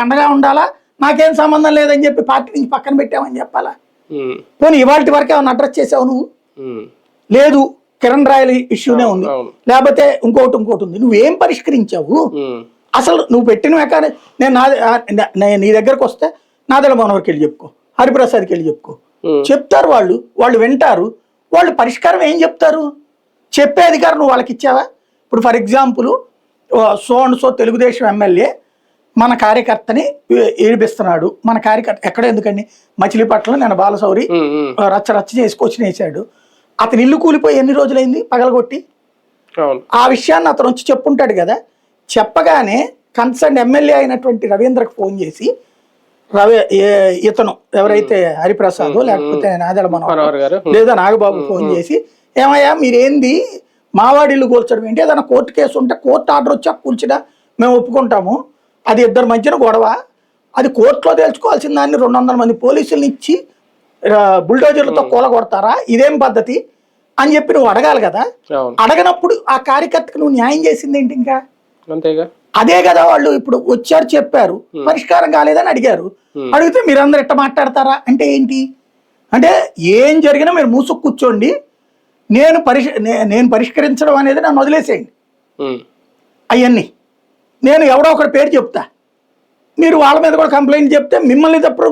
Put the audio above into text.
అండగా ఉండాలా, నాకేం సంబంధం లేదని చెప్పి పార్టీ నుంచి పక్కన పెట్టామని చెప్పాలా? పోనీ ఇవాళ వరకు ఏమైనా అడ్రస్ చేసావు నువ్వు? లేదు, కిరణ్ రాయల్ ఇష్యూనే ఉంది, లేకపోతే ఇంకోటి ఉంది. నువ్వేం పరిష్కరించావు అసలు? నువ్వు పెట్టిన మెకానిజం నేను నీ దగ్గరకు వస్తే నాదెళ్ల మనోహర్కి వెళ్ళి చెప్పుకో, హరిప్రసాద్కి వెళ్ళి చెప్పుకో, చెప్తారు వాళ్ళు వింటారు. వాళ్ళు పరిష్కారం ఏం చెప్తారు? చెప్పే అధికారం నువ్వు వాళ్ళకి ఇచ్చావా? ఇప్పుడు for example so Telugu Desam MLA మన కార్యకర్తని ఏడిపిస్తున్నాడు, మన కార్యకర్త ఎక్కడ ఎందుకండి మచిలీపట్నంలో నేను బాలశౌరి రచ్చ చేసి క్వశ్చన్ వేసాడు. అతని ఇల్లు కూలిపోయి ఎన్ని రోజులైంది పగలగొట్టి? ఆ విషయాన్ని అతను వచ్చి చెప్పుంటాడు కదా. చెప్పగానే కన్సర్న్ ఎమ్మెల్యే అయినటువంటి రవీంద్రకు ఫోన్ చేసి ఇతను ఎవరైతే హరిప్రసాద్ లేకపోతే నాదెళ్ల మనోహర్ లేదా నాగబాబు ఫోన్ చేసి, ఏమయ్యా మీరేంది మావాడి ఇల్లు కూల్చడం ఏంటి? ఏదైనా కోర్టు కేసు ఉంటే కోర్టు ఆర్డర్ వచ్చా కూల్చినా మేము ఒప్పుకుంటాము, అది ఇద్దరు మధ్యన గొడవ, అది కోర్టులో తేల్చుకోవాల్సిన దాన్ని 200 మంది పోలీసులను ఇచ్చి బుల్డోజర్లతో కూలగొడతారా? ఇదేం పద్ధతి అని చెప్పి నువ్వు అడగాలి కదా. అడగనప్పుడు ఆ కార్యకర్తకు నువ్వు న్యాయం చేసింది ఏంటి? ఇంకా అదే కదా. వాళ్ళు ఇప్పుడు వచ్చారు, చెప్పారు, పరిష్కారం కాలేదని అడిగారు. అడిగితే మీరందరూ ఎట్ట మాట్లాడతారా అంటే ఏంటి? అంటే ఏం జరిగినా మీరు మూసుకు కూర్చోండి, నేను పరిష్కరించడం అనేది నన్ను వదిలేసేయండి. అవన్నీ నేను ఎవడో ఒకటి పేరు చెప్తా, మీరు వాళ్ళ మీద కూడా కంప్లైంట్ చెప్తే మిమ్మల్ని తప్పుడు